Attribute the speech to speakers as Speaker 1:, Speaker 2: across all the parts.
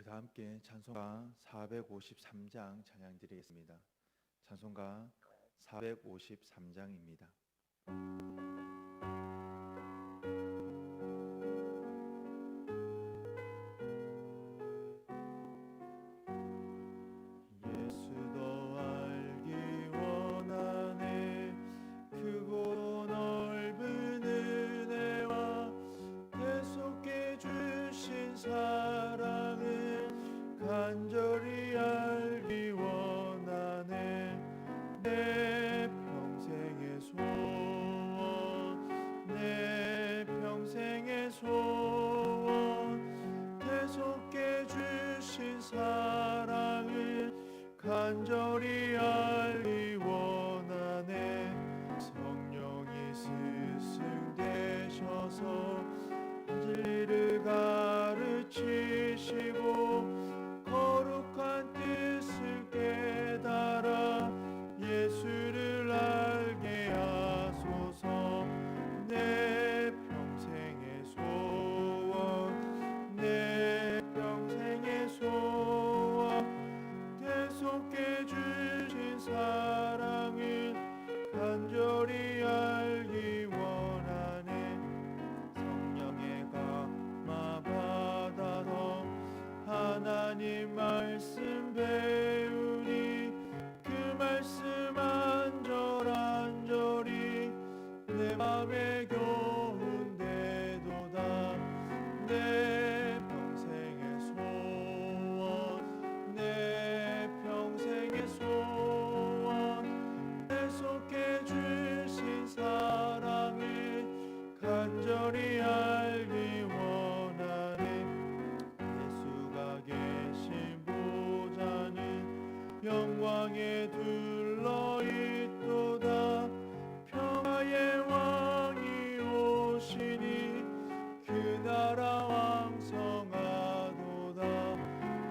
Speaker 1: 다 함께 찬송가 453장 찬양 드리겠습니다. 찬송가 453장입니다.
Speaker 2: 간절히 알기 원하네. 내 평생의 소원, 내 평생의 소원, 계속해 주신 사랑을 간절히 알기 원하네. 성령이 스승되셔서 진리를 가르치시고 거룩한 뜻을 깨달아 예수를 알게 하소서. 내 평생의 소원, 내 평생의 소원, 계속해 주신 사랑을 간절히 알기 원하네. 성령의 감화 받아서 하나님 말씀 배우니 그 말씀 안절안절히 내 맘에 교훈되도다. 내 평생의 소원, 내 평생의 소원, 계속해 주신 사랑을 간절히 알기 원하네. 예수가 계신 보좌는 영광에 둘러있도다. 평화의 왕이 오시니 그 나라 왕성하도다.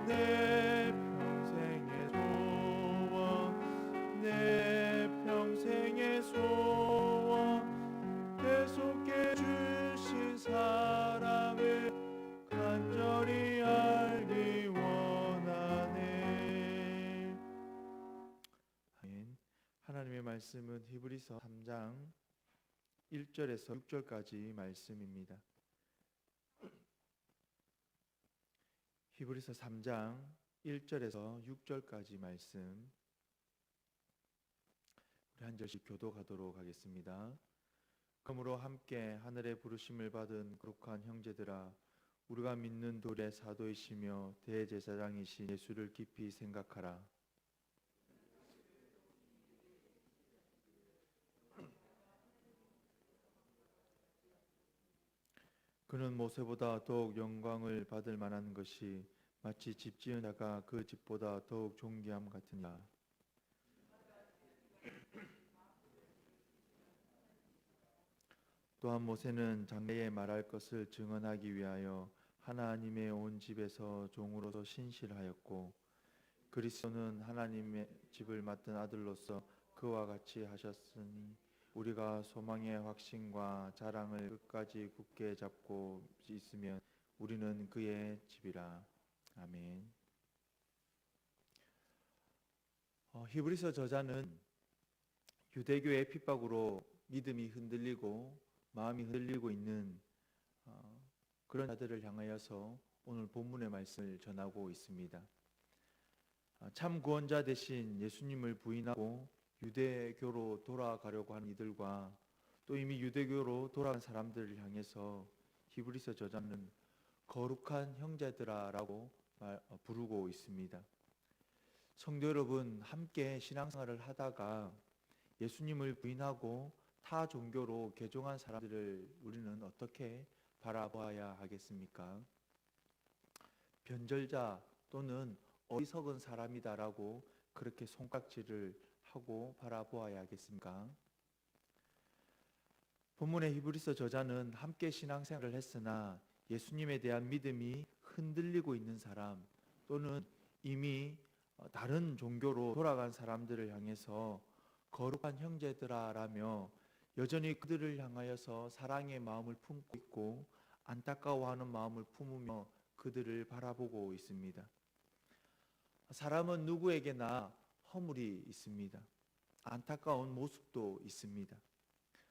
Speaker 2: 내 평생의 소원, 내 평생의 소원, 계속해 주신 사랑을 간절히 알기 원하네.
Speaker 1: 아멘. 하나님의 말씀은 히브리서 3장 1절에서 6절까지 말씀입니다. 히브리서 3장 1절에서 6절까지 말씀, 우리 한 절씩 교독하도록 하겠습니다. 그러므로 함께 하늘의 부르심을 받은 거룩한 형제들아, 우리가 믿는 돌의 사도이시며 대제사장이신 예수를 깊이 생각하라. 그는 모세보다 더욱 영광을 받을 만한 것이 마치 집 지은 자가 그 집보다 더욱 존귀함 같으니라. 또한 모세는 장래에 말할 것을 증언하기 위하여 하나님의 온 집에서 종으로서 신실하였고, 그리스도는 하나님의 집을 맡은 아들로서 그와 같이 하셨으니 우리가 소망의 확신과 자랑을 끝까지 굳게 잡고 있으면 우리는 그의 집이라. 아멘. 히브리서 저자는 유대교의 핍박으로 믿음이 흔들리고 마음이 흔들리고 있는 그런 자들을 향하여서 오늘 본문의 말씀을 전하고 있습니다. 참 구원자 되신 예수님을 부인하고 유대교로 돌아가려고 하는 이들과 또 이미 유대교로 돌아간 사람들을 향해서 히브리서 저자는 거룩한 형제들아라고 부르고 있습니다. 성도 여러분, 함께 신앙생활을 하다가 예수님을 부인하고 타 종교로 개종한 사람들을 우리는 어떻게 바라봐야 하겠습니까? 변절자 또는 어리석은 사람이다라고 그렇게 손깍지를 하고 바라보아야 하겠습니까? 본문의 히브리서 저자는 함께 신앙생활을 했으나 예수님에 대한 믿음이 흔들리고 있는 사람 또는 이미 다른 종교로 돌아간 사람들을 향해서 거룩한 형제들아라며 여전히 그들을 향하여서 사랑의 마음을 품고 있고 안타까워하는 마음을 품으며 그들을 바라보고 있습니다. 사람은 누구에게나 허물이 있습니다. 안타까운 모습도 있습니다.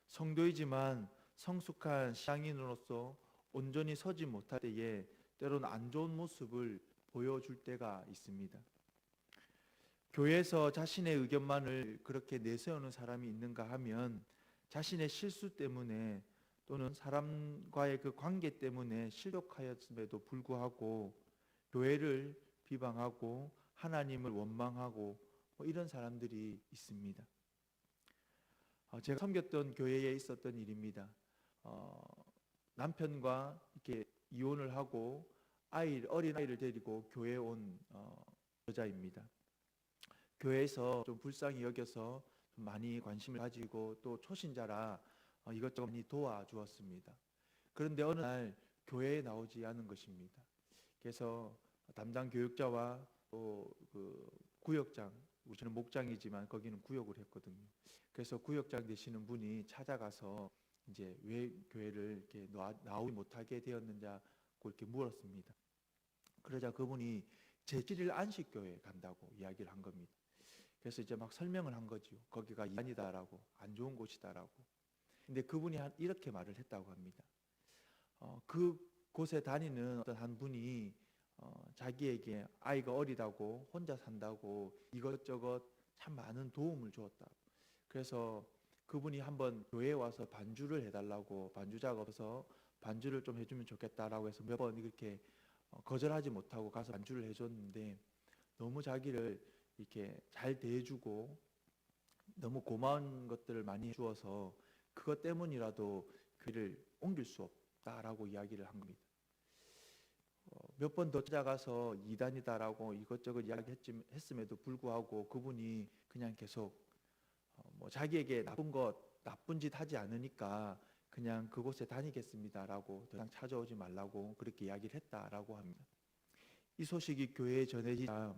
Speaker 1: 성도이지만 성숙한 신앙인으로서 온전히 서지 못할 때에 때로는 안 좋은 모습을 보여줄 때가 있습니다. 교회에서 자신의 의견만을 그렇게 내세우는 사람이 있는가 하면 자신의 실수 때문에 또는 사람과의 그 관계 때문에 실족하였음에도 불구하고 교회를 비방하고 하나님을 원망하고 이런 사람들이 있습니다. 제가 섬겼던 교회에 있었던 일입니다. 남편과 이렇게 이혼을 하고 어린 아이를 데리고 교회에 온 여자입니다. 교회에서 좀 불쌍히 여겨서 좀 많이 관심을 가지고 또 초신자라 이것저것 많이 도와주었습니다. 그런데 어느 날 교회에 나오지 않은 것입니다. 그래서 담당 교육자와 또 그 구역장, 우리는 목장이지만 거기는 구역을 했거든요. 그래서 구역장 되시는 분이 찾아가서 이제 왜 교회를 이렇게 나오지 못하게 되었느냐고 이렇게 물었습니다. 그러자 그분이 제7일 안식교회 간다고 이야기를 한 겁니다. 그래서 이제 막 설명을 한 거죠. 거기가 이단이다라고, 안 좋은 곳이다라고. 근데 그분이 이렇게 말을 했다고 합니다. 그 곳에 다니는 어떤 한 분이 자기에게 아이가 어리다고 혼자 산다고 이것저것 참 많은 도움을 주었다. 그래서 그분이 한번 교회에 와서 반주를 해달라고, 반주자가 없어서 반주를 좀 해주면 좋겠다라고 해서 몇 번 이렇게 거절하지 못하고 가서 반주를 해줬는데 너무 자기를 이렇게 잘 대해주고 너무 고마운 것들을 많이 해주어서 그것 때문이라도 교회를 옮길 수 없다라고 이야기를 한 겁니다. 몇 번 더 찾아가서 이단이다라고 이것저것 이야기했음에도 불구하고 그분이 그냥 계속 자기에게 나쁜 짓 하지 않으니까 그냥 그곳에 다니겠습니다라고 더 이상 찾아오지 말라고 그렇게 이야기를 했다라고 합니다. 이 소식이 교회에 전해지자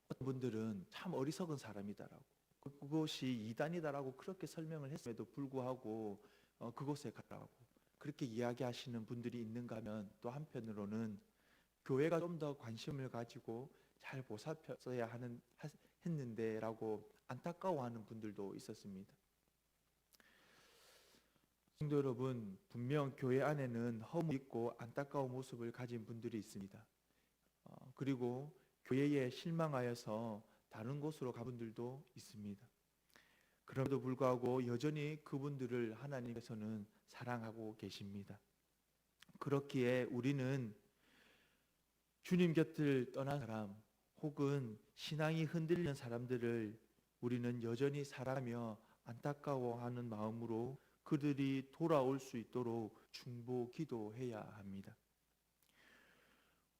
Speaker 1: 어떤 분들은 참 어리석은 사람이다라고, 그곳이 이단이다라고 그렇게 설명을 했음에도 불구하고 그곳에 가라고 그렇게 이야기하시는 분들이 있는가 하면 또 한편으로는 교회가 좀 더 관심을 가지고 잘 보살폈어야 했는데라고 안타까워하는 분들도 있었습니다. 성도 여러분, 분명 교회 안에는 허물 있고 안타까운 모습을 가진 분들이 있습니다. 그리고 교회에 실망하여서 다른 곳으로 간 분들도 있습니다. 그럼에도 불구하고 여전히 그분들을 하나님께서는 사랑하고 계십니다. 그렇기에 우리는 주님 곁을 떠난 사람 혹은 신앙이 흔들리는 사람들을 우리는 여전히 사랑하며 안타까워하는 마음으로 그들이 돌아올 수 있도록 중보 기도해야 합니다.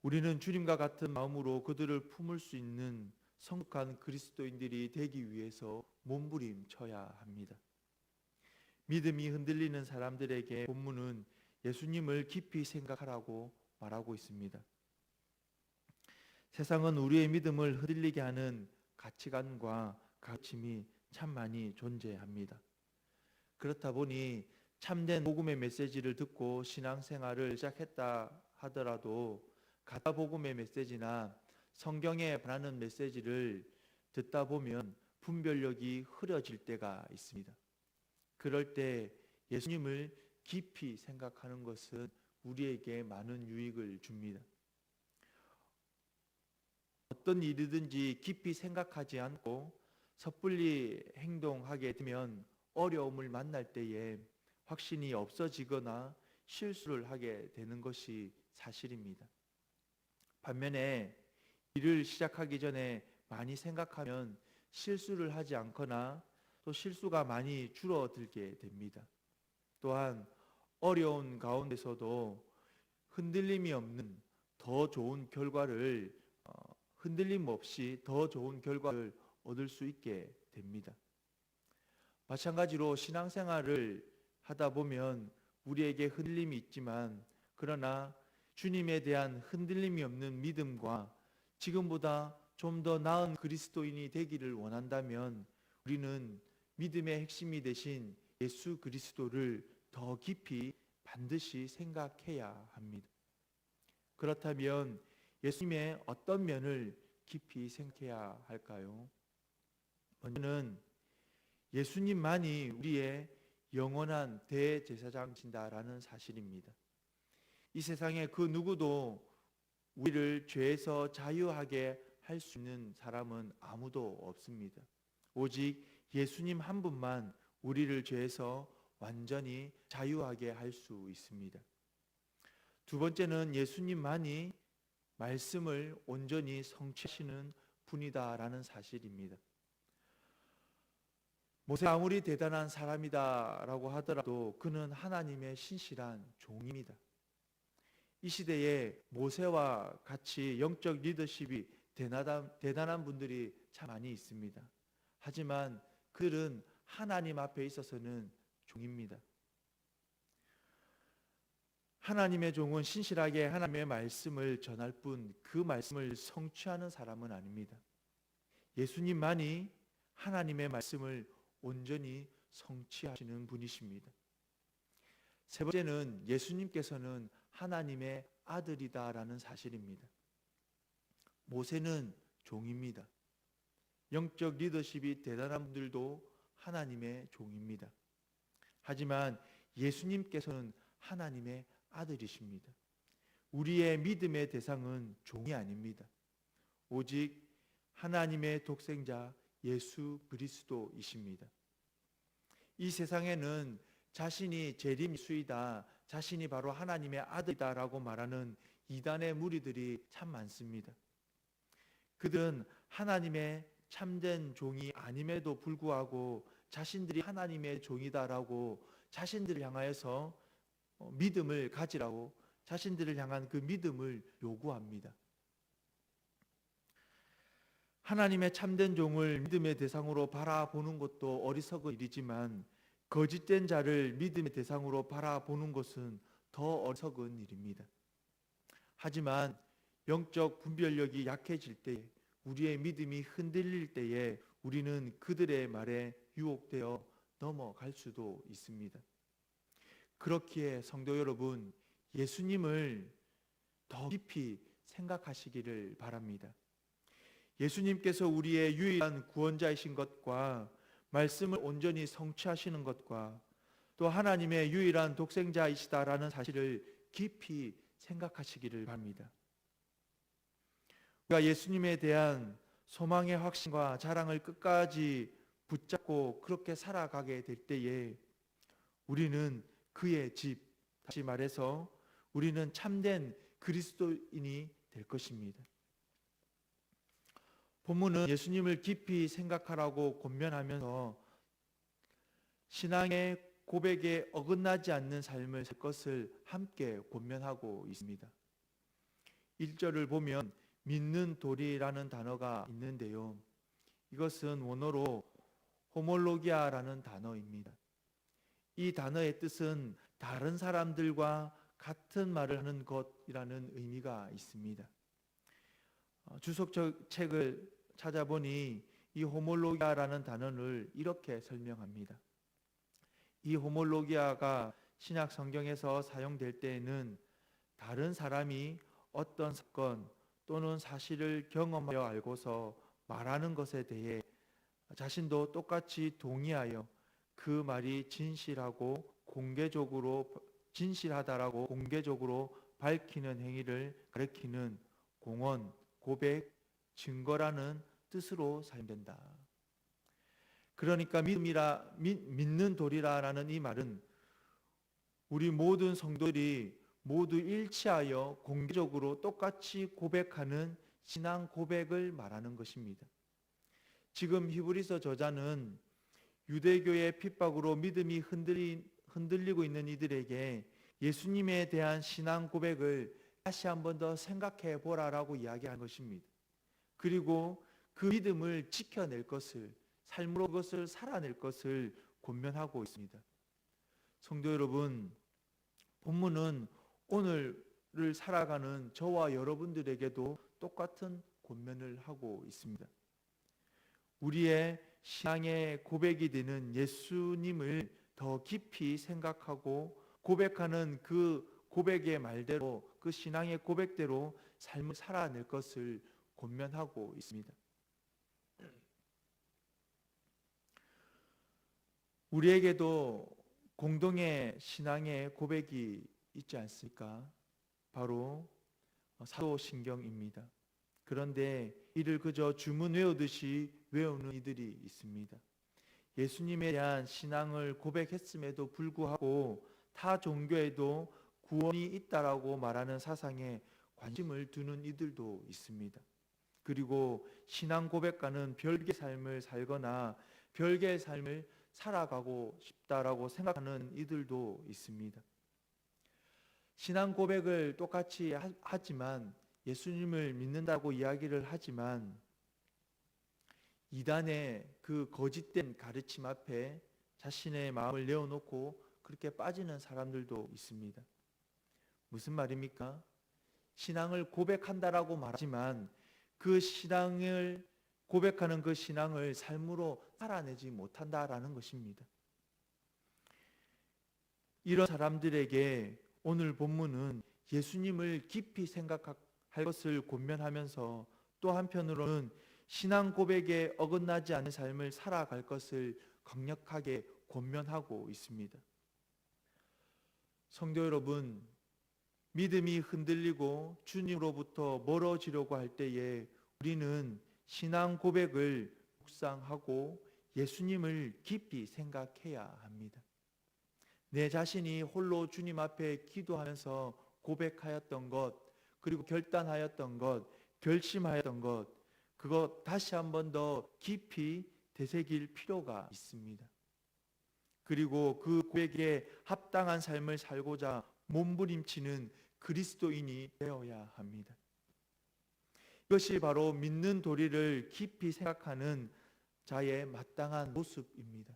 Speaker 1: 우리는 주님과 같은 마음으로 그들을 품을 수 있는 성숙한 그리스도인들이 되기 위해서 몸부림쳐야 합니다. 믿음이 흔들리는 사람들에게 본문은 예수님을 깊이 생각하라고 말하고 있습니다. 세상은 우리의 믿음을 흔들리게 하는 가치관과 가르침이 참 많이 존재합니다. 그렇다 보니 참된 복음의 메시지를 듣고 신앙생활을 시작했다 하더라도 가짜 복음의 메시지나 성경에 반하는 메시지를 듣다 보면 분별력이 흐려질 때가 있습니다. 그럴 때 예수님을 깊이 생각하는 것은 우리에게 많은 유익을 줍니다. 어떤 일이든지 깊이 생각하지 않고 섣불리 행동하게 되면 어려움을 만날 때에 확신이 없어지거나 실수를 하게 되는 것이 사실입니다. 반면에 일을 시작하기 전에 많이 생각하면 실수를 하지 않거나 또 실수가 많이 줄어들게 됩니다. 또한 어려운 가운데서도 흔들림이 없는 더 좋은 결과를 흔들림 없이 더 좋은 결과를 얻을 수 있게 됩니다. 마찬가지로 신앙생활을 하다 보면 우리에게 흔들림이 있지만 그러나 주님에 대한 흔들림이 없는 믿음과 지금보다 좀 더 나은 그리스도인이 되기를 원한다면 우리는 믿음의 핵심이 되신 예수 그리스도를 더 깊이 반드시 생각해야 합니다. 그렇다면 예수님의 어떤 면을 깊이 생각해야 할까요? 먼저는 예수님만이 우리의 영원한 대제사장이신다라는 사실입니다. 이 세상에 그 누구도 우리를 죄에서 자유하게 할 수 있는 사람은 아무도 없습니다. 오직 예수님 한 분만 우리를 죄에서 완전히 자유하게 할 수 있습니다. 두 번째는 예수님만이 말씀을 온전히 성취하시는 분이다라는 사실입니다. 모세가 아무리 대단한 사람이다라고 하더라도 그는 하나님의 신실한 종입니다. 이 시대에 모세와 같이 영적 리더십이 대단한 분들이 참 많이 있습니다. 하지만 그들은 하나님 앞에 있어서는 종입니다. 하나님의 종은 신실하게 하나님의 말씀을 전할 뿐 그 말씀을 성취하는 사람은 아닙니다. 예수님만이 하나님의 말씀을 온전히 성취하시는 분이십니다. 세 번째는 예수님께서는 하나님의 아들이다라는 사실입니다. 모세는 종입니다. 영적 리더십이 대단한 분들도 하나님의 종입니다. 하지만 예수님께서는 하나님의 아들이십니다. 우리의 믿음의 대상은 종이 아닙니다. 오직 하나님의 독생자 예수 그리스도이십니다. 이 세상에는 자신이 재림수이다, 자신이 바로 하나님의 아들이다라고 말하는 이단의 무리들이 참 많습니다. 그들은 하나님의 참된 종이 아님에도 불구하고 자신들이 하나님의 종이다라고 자신들을 향하여서 믿음을 가지라고 자신들을 향한 그 믿음을 요구합니다. 하나님의 참된 종을 믿음의 대상으로 바라보는 것도 어리석은 일이지만 거짓된 자를 믿음의 대상으로 바라보는 것은 더 어리석은 일입니다. 하지만 영적 분별력이 약해질 때, 우리의 믿음이 흔들릴 때에 우리는 그들의 말에 유혹되어 넘어갈 수도 있습니다. 그렇기에 성도 여러분, 예수님을 더 깊이 생각하시기를 바랍니다. 예수님께서 우리의 유일한 구원자이신 것과 말씀을 온전히 성취하시는 것과 또 하나님의 유일한 독생자이시다라는 사실을 깊이 생각하시기를 바랍니다. 우리가 예수님에 대한 소망의 확신과 자랑을 끝까지 붙잡고 그렇게 살아가게 될 때에 우리는 그의 집, 다시 말해서 우리는 참된 그리스도인이 될 것입니다. 본문은 예수님을 깊이 생각하라고 권면하면서 신앙의 고백에 어긋나지 않는 삶을 살 것을 함께 권면하고 있습니다. 1절을 보면 믿는 도리라는 단어가 있는데요. 이것은 원어로 호몰로기아라는 단어입니다. 이 단어의 뜻은 다른 사람들과 같은 말을 하는 것이라는 의미가 있습니다. 주석적 책을 찾아보니 이 호몰로기아라는 단어를 이렇게 설명합니다. 이 호몰로기아가 신약 성경에서 사용될 때에는 다른 사람이 어떤 사건 또는 사실을 경험하여 알고서 말하는 것에 대해 자신도 똑같이 동의하여 그 말이 진실하다라고 공개적으로 밝히는 행위를 가리키는 공언, 고백, 증거라는 뜻으로 사용된다. 그러니까 믿는 도리라라는 이 말은 우리 모든 성도들이 모두 일치하여 공개적으로 똑같이 고백하는 신앙 고백을 말하는 것입니다. 지금 히브리서 저자는 유대교의 핍박으로 믿음이 흔들리고 있는 이들에게 예수님에 대한 신앙 고백을 다시 한 번 더 생각해 보라라고 이야기한 것입니다. 그리고 그 믿음을 지켜낼 것을, 삶으로 그것을 살아낼 것을 권면하고 있습니다. 성도 여러분, 본문은 오늘을 살아가는 저와 여러분들에게도 똑같은 권면을 하고 있습니다. 우리의 신앙의 고백이 되는 예수님을 더 깊이 생각하고 고백하는 그 고백의 말대로 그 신앙의 고백대로 삶을 살아낼 것을 권면하고 있습니다. 우리에게도 공동의 신앙의 고백이 있지 않습니까? 바로 사도신경입니다. 그런데 이를 그저 주문 외우듯이 외우는 이들이 있습니다. 예수님에 대한 신앙을 고백했음에도 불구하고 타 종교에도 구원이 있다라고 말하는 사상에 관심을 두는 이들도 있습니다. 그리고 신앙 고백과는 별개의 삶을 살거나 별개의 삶을 살아가고 싶다라고 생각하는 이들도 있습니다. 신앙 고백을 똑같이 하지만 예수님을 믿는다고 이야기를 하지만 이단의 그 거짓된 가르침 앞에 자신의 마음을 내어놓고 그렇게 빠지는 사람들도 있습니다. 무슨 말입니까? 신앙을 고백한다라고 말하지만 그 신앙을 고백하는 그 신앙을 삶으로 살아내지 못한다라는 것입니다. 이런 사람들에게 오늘 본문은 예수님을 깊이 생각할 것을 권면하면서 또 한편으로는 신앙 고백에 어긋나지 않은 삶을 살아갈 것을 강력하게 권면하고 있습니다. 성도 여러분, 믿음이 흔들리고 주님으로부터 멀어지려고 할 때에 우리는 신앙 고백을 묵상하고 예수님을 깊이 생각해야 합니다. 내 자신이 홀로 주님 앞에 기도하면서 고백하였던 것, 그리고 결단하였던 것, 결심하였던 것, 그것 다시 한 번 더 깊이 되새길 필요가 있습니다. 그리고 그 고백에 합당한 삶을 살고자 몸부림치는 그리스도인이 되어야 합니다. 이것이 바로 믿는 도리를 깊이 생각하는 자의 마땅한 모습입니다.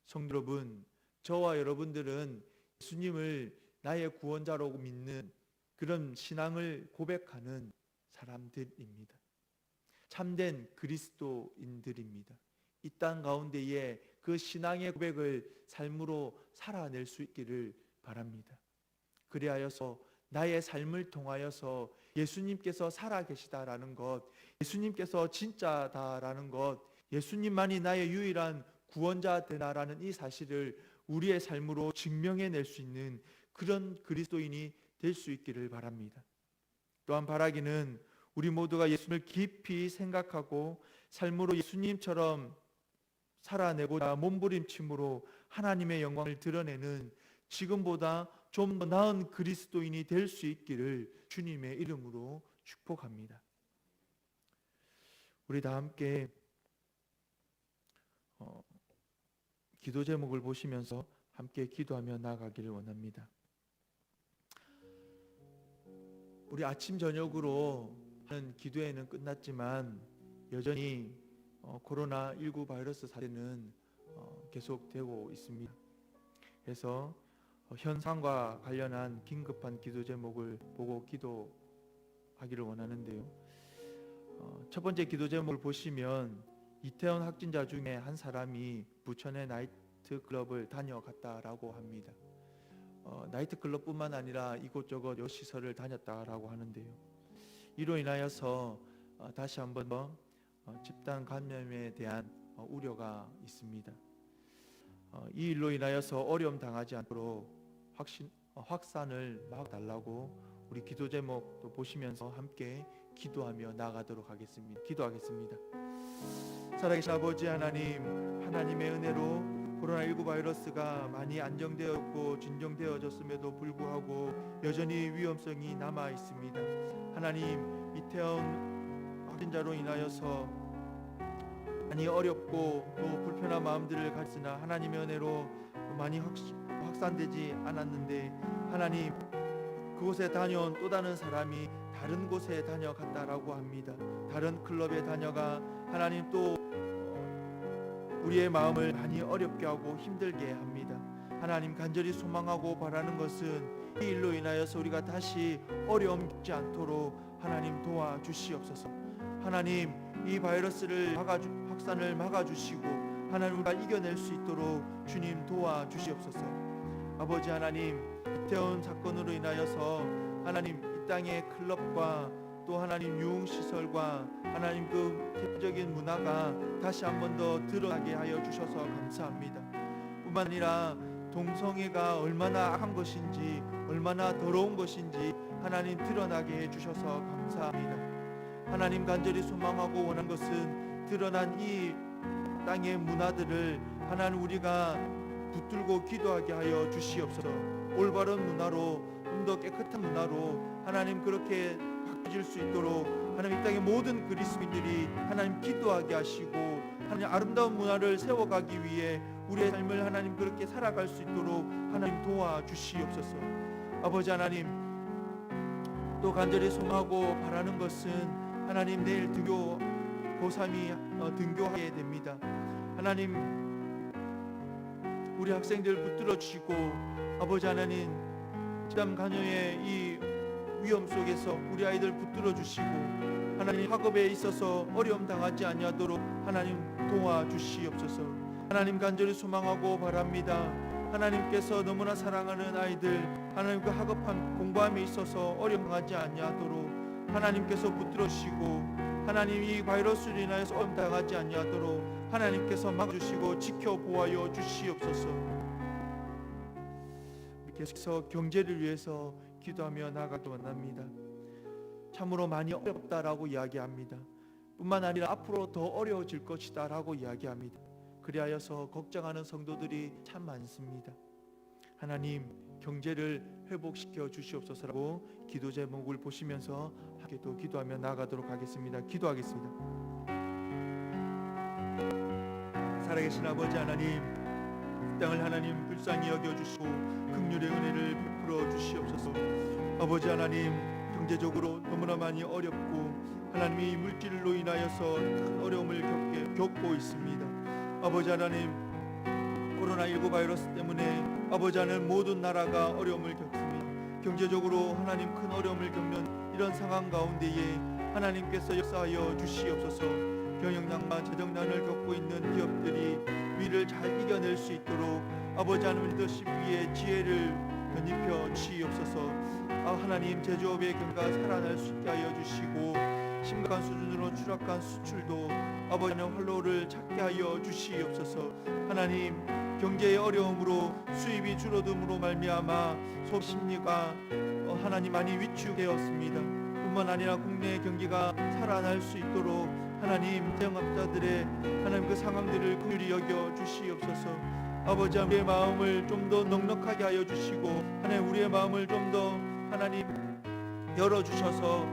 Speaker 1: 성도 여러분, 저와 여러분들은 예수님을 나의 구원자로 믿는 그런 신앙을 고백하는 사람들입니다. 참된 그리스도인들입니다. 이 땅 가운데에 그 신앙의 고백을 삶으로 살아낼 수 있기를 바랍니다. 그리하여서 나의 삶을 통하여서 예수님께서 살아계시다라는 것, 예수님께서 진짜다라는 것, 예수님만이 나의 유일한 구원자 되나라는 이 사실을 우리의 삶으로 증명해낼 수 있는 그런 그리스도인이 될 수 있기를 바랍니다. 또한 바라기는 우리 모두가 예수님을 깊이 생각하고 삶으로 예수님처럼 살아내고자 몸부림침으로 하나님의 영광을 드러내는 지금보다 좀 더 나은 그리스도인이 될 수 있기를 주님의 이름으로 축복합니다. 우리 다 함께 기도 제목을 보시면서 함께 기도하며 나아가기를 원합니다. 우리 아침 저녁으로 하는 기도회는 끝났지만 여전히 코로나19 바이러스 사태는 계속되고 있습니다. 그래서 현상과 관련한 긴급한 기도 제목을 보고 기도하기를 원하는데요. 첫 번째 기도 제목을 보시면 이태원 확진자 중에 한 사람이 부천의 나이트클럽을 다녀갔다라고 합니다. 나이트클럽뿐만 아니라 이곳저곳 여러 시설을 다녔다라고 하는데요. 이로 인하여서 다시 한번 더 집단 감염에 대한 우려가 있습니다. 이 일로 인하여서 어려움 당하지 않도록 확산을 막아달라고 우리 기도 제목도 보시면서 함께 기도하며 나아가도록 하겠습니다. 기도하겠습니다. 살아계신 아버지 하나님, 하나님의 은혜로 코로나19 바이러스가 많이 안정되었고 진정되어졌음에도 불구하고 여전히 위험성이 남아 있습니다. 하나님, 이태원 확진자로 인하여서 많이 어렵고 또 불편한 마음들을 가졌으나 하나님의 은혜로 많이 확산되지 않았는데 하나님, 그곳에 다녀온 또 다른 사람이 다른 곳에 다녀갔다라고 합니다. 다른 클럽에 다녀가 하나님 또 우리의 마음을 많이 어렵게 하고 힘들게 합니다. 하나님, 간절히 소망하고 바라는 것은 이 일로 인하여서 우리가 다시 어려움 겪지 않도록 하나님 도와주시옵소서. 하나님, 이 바이러스를 확산을 막아주시고 하나님, 우리가 이겨낼 수 있도록 주님 도와주시옵소서. 아버지 하나님, 이태원 사건으로 인하여서 하나님 이 땅의 클럽과 또 하나님 유흥시설과 하나님 그 대표적인 문화가 다시 한 번 더 드러나게 하여 주셔서 감사합니다. 뿐만 아니라 동성애가 얼마나 악한 것인지 얼마나 더러운 것인지 하나님 드러나게 해주셔서 감사합니다. 하나님 간절히 소망하고 원한 것은 드러난 이 땅의 문화들을 하나님 우리가 붙들고 기도하게 하여 주시옵소서. 올바른 문화로 좀 더 깨끗한 문화로 하나님 그렇게 바뀌어질 수 있도록 하나님 이 땅의 모든 그리스도인들이 하나님 기도하게 하시고 하나님 아름다운 문화를 세워가기 위해 우리의 삶을 하나님 그렇게 살아갈 수 있도록 하나님 도와주시옵소서. 아버지 하나님, 또 간절히 소망하고 바라는 것은 하나님 내일 등교 고3이 등교하게 됩니다. 하나님 우리 학생들 붙들어 주시고 아버지 하나님 집단 간여의 이 위험 속에서 우리 아이들 붙들어 주시고 하나님 학업에 있어서 어려움 당하지 아니하도록 하나님 도와주시옵소서. 하나님 간절히 소망하고 바랍니다. 하나님께서 너무나 사랑하는 아이들 하나님 그 학업함 공부함에 있어서 어려움 당하지 아니하도록 하나님께서 붙들어 주시고 하나님 이 바이러스로 인하여서 어려움 당하지 아니하도록 하나님께서 막아주시고 지켜보아여 주시옵소서. 계속해서 경제를 위해서 기도하며 나아가기 원합니다. 참으로 많이 어렵다라고 이야기합니다. 뿐만 아니라 앞으로 더 어려워질 것이다 라고 이야기합니다. 그리하여서 걱정하는 성도들이 참 많습니다. 하나님 경제를 회복시켜 주시옵소서라고 기도 제목을 보시면서 함께도 기도하며 나아가도록 하겠습니다. 기도하겠습니다. 살아계신 아버지 하나님, 이 땅을 하나님 불쌍히 여겨주시고 긍휼의 은혜를 베풀어 주시옵소서. 아버지 하나님 경제적으로 너무나 많이 어렵고 하나님이 물질로 인하여서 큰 어려움을 겪고 있습니다. 아버지 하나님 코로나19 바이러스 때문에 아버지 하나님 모든 나라가 어려움을 겪습니다. 경제적으로 하나님 큰 어려움을 겪는 이런 상황 가운데에 하나님께서 역사하여 주시옵소서. 경영난과 재정난을 겪고 있는 기업들이 위를 잘 이겨낼 수 있도록 아버지 하나님 리더십 위에 지혜를 견입혀 주시옵소서. 하나님 제조업의 경가 살아날 수 있게 하여 주시고 심각한 수준으로 추락한 수출도 아버지 하나님 활로를 찾게 하여 주시옵소서. 하나님 경제의 어려움으로 수입이 줄어듦으로 말미암아 소비심리가 하나님 많이 위축되었습니다. 뿐만 아니라 국내 경기가 살아날 수 있도록 하나님 자영업자들의 하나님 그 상황들을 긍휼히 여겨 주시옵소서. 아버지 우리의 마음을 좀 더 넉넉하게 하여 주시고 하나님 우리의 마음을 좀 더 하나님 열어주셔서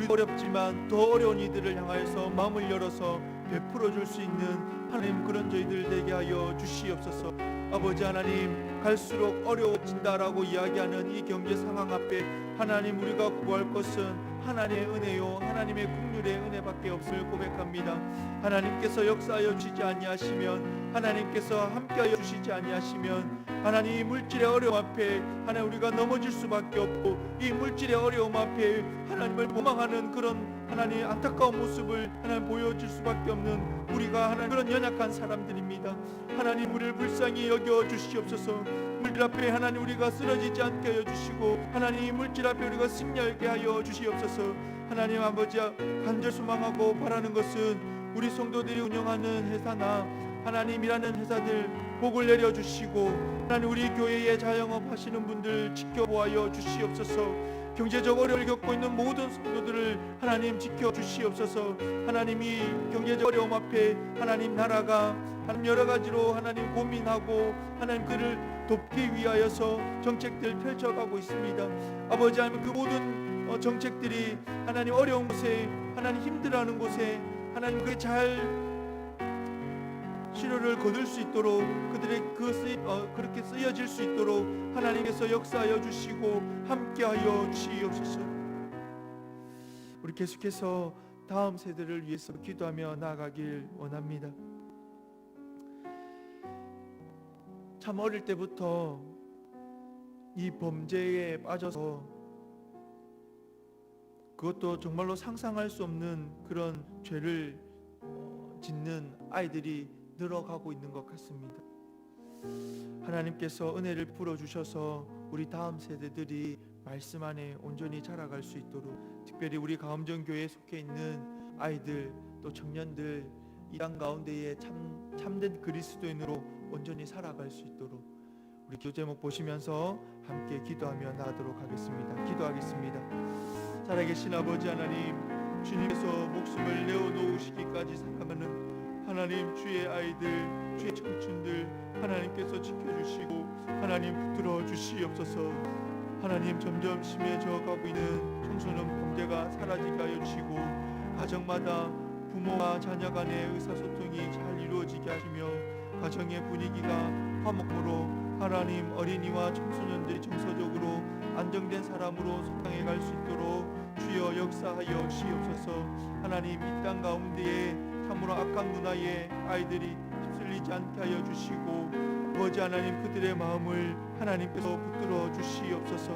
Speaker 1: 어렵지만 더 어려운 이들을 향하여서 마음을 열어서 베풀어 줄 수 있는 하나님 그런 저희들 되게 하여 주시옵소서. 아버지 하나님 갈수록 어려워진다라고 이야기하는 이 경제 상황 앞에 하나님 우리가 구할 것은 하나님의 은혜요 하나님의 긍휼의 은혜밖에 없음을 고백합니다. 하나님께서 역사하여 주시지 아니하시면 하나님께서 함께하여 주시지 아니하시면 하나님 이 물질의 어려움 앞에 하나님 우리가 넘어질 수밖에 없고 이 물질의 어려움 앞에 하나님을 도망하는 그런 하나님 안타까운 모습을 하나님 보여줄 수밖에 없는 우리가 하나님 그런 연약한 사람들입니다. 하나님 우리를 불쌍히 여겨 주시옵소서. 물질 앞에 하나님 우리가 쓰러지지 않게 하여 주시고 하나님 이 물질 앞에 우리가 승리하게 하여 주시옵소서. 하나님 아버지 간절 소망하고 바라는 것은 우리 성도들이 운영하는 회사나 하나님 일하는 회사들 복을 내려주시고 하나님 우리 교회에 자영업 하시는 분들 지켜보아여 주시옵소서. 경제적 어려움을 겪고 있는 모든 성도들을 하나님 지켜주시옵소서. 하나님 이 경제적 어려움 앞에 하나님 나라가 하나님 여러 가지로 하나님 고민하고 하나님 그를 돕기 위하여서 정책들 펼쳐가고 있습니다. 아버지 하나님 그 모든 정책들이 하나님 어려운 곳에 하나님 힘들어하는 곳에 하나님 그게 잘 치료를 거둘 수 있도록 그들의 그렇게 쓰여질 수 있도록 하나님께서 역사하여 주시고 함께하여 주시옵소서. 우리 계속해서 다음 세대를 위해서 기도하며 나아가길 원합니다. 참 어릴 때부터 이 범죄에 빠져서 그것도 정말로 상상할 수 없는 그런 죄를 짓는 아이들이 늘어가고 있는 것 같습니다. 하나님께서 은혜를 풀어주셔서 우리 다음 세대들이 말씀 안에 온전히 자라갈 수 있도록, 특별히 우리 가음정교회에 속해 있는 아이들 또 청년들 이 땅 가운데에 참된 그리스도인으로 온전히 살아갈 수 있도록 우리 기도 제목 보시면서 함께 기도하며 나가도록 하겠습니다. 기도하겠습니다. 살아계신 아버지 하나님, 주님께서 목숨을 내어놓으시기까지 사랑하는 하나님, 주의 아이들, 주의 청춘들 하나님께서 지켜주시고 하나님 붙들어 주시옵소서. 하나님, 점점 심해져 가고 있는 청소년 범죄가 사라지게 하여 주시고 가정마다 부모와 자녀 간의 의사소통이 잘 이루어지게 하시며 가정의 분위기가 화목으로 하나님, 어린이와 청소년들이 정서적으로 안정된 사람으로 성장해 갈 수 있도록 주여 역사하여 주시옵소서. 하나님, 이 땅 가운데에 참으로 악한 문화에 아이들이 휩쓸리지 않게 하여 주시고 아버지 하나님, 그들의 마음을 하나님께서 붙들어 주시옵소서.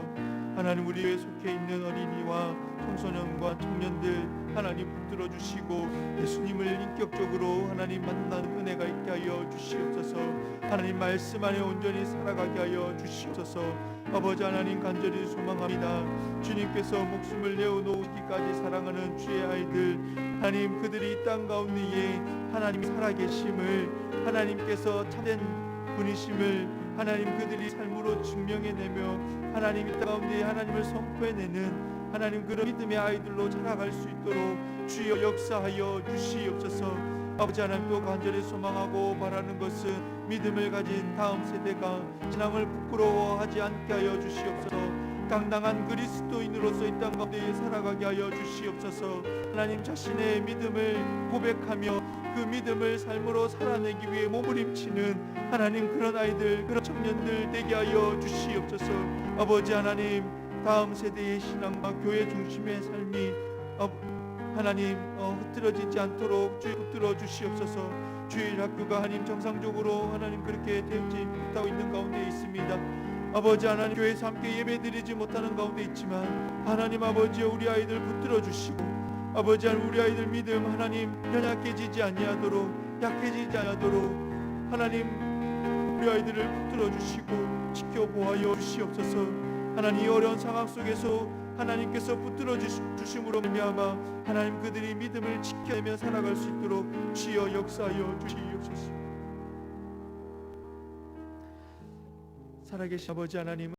Speaker 1: 하나님, 우리에 속해 있는 어린이와 청소년과 청년들 하나님 붙들어 주시고 예수님을 인격적으로 하나님 만나는 은혜가 있게 하여 주시옵소서. 하나님, 말씀 안에 온전히 살아가게 하여 주시옵소서. 아버지 하나님, 간절히 소망합니다. 주님께서 목숨을 내어놓기까지 사랑하는 주의 아이들 하나님, 그들이 이 땅 가운데에 하나님 살아계심을 하나님께서 참된 분이심을 하나님 그들이 삶으로 증명해내며 하나님 이 땅 가운데 하나님을 선포해내는 하나님 그런 믿음의 아이들로 자라갈 수 있도록 주여 역사하여 주시옵소서. 아버지 하나님, 또 간절히 소망하고 바라는 것은 믿음을 가진 다음 세대가 신앙을 부끄러워하지 않게 하여 주시옵소서. 당당한 그리스도인으로서 이 땅 가운데 살아가게 하여 주시옵소서. 하나님, 자신의 믿음을 고백하며 그 믿음을 삶으로 살아내기 위해 몸부림치는 하나님 그런 아이들, 그런 청년들 되게 하여 주시옵소서. 아버지 하나님, 다음 세대의 신앙과 교회 중심의 삶이 하나님 흐트러지지 않도록 주여 붙들어 주시옵소서. 주일 학교가 하나님 정상적으로 하나님 그렇게 되지 못하고 있는 가운데 있습니다. 아버지 하나님, 교회에서 함께 예배드리지 못하는 가운데 있지만 하나님 아버지, 우리 아이들 붙들어 주시고 아버지 하나님, 우리 아이들 믿음 하나님 연약해지지 아니하도록, 약해지지 않도록 하나님 우리 아이들을 붙들어 주시고 지켜보아여 주시옵소서. 하나님, 이 어려운 상황 속에서 하나님께서 붙들어 주심으로 말미암아 하나님 그들이 믿음을 지켜내며 살아갈 수 있도록 주여 역사하여 주시옵소서. 살아계신 아버지 하나님,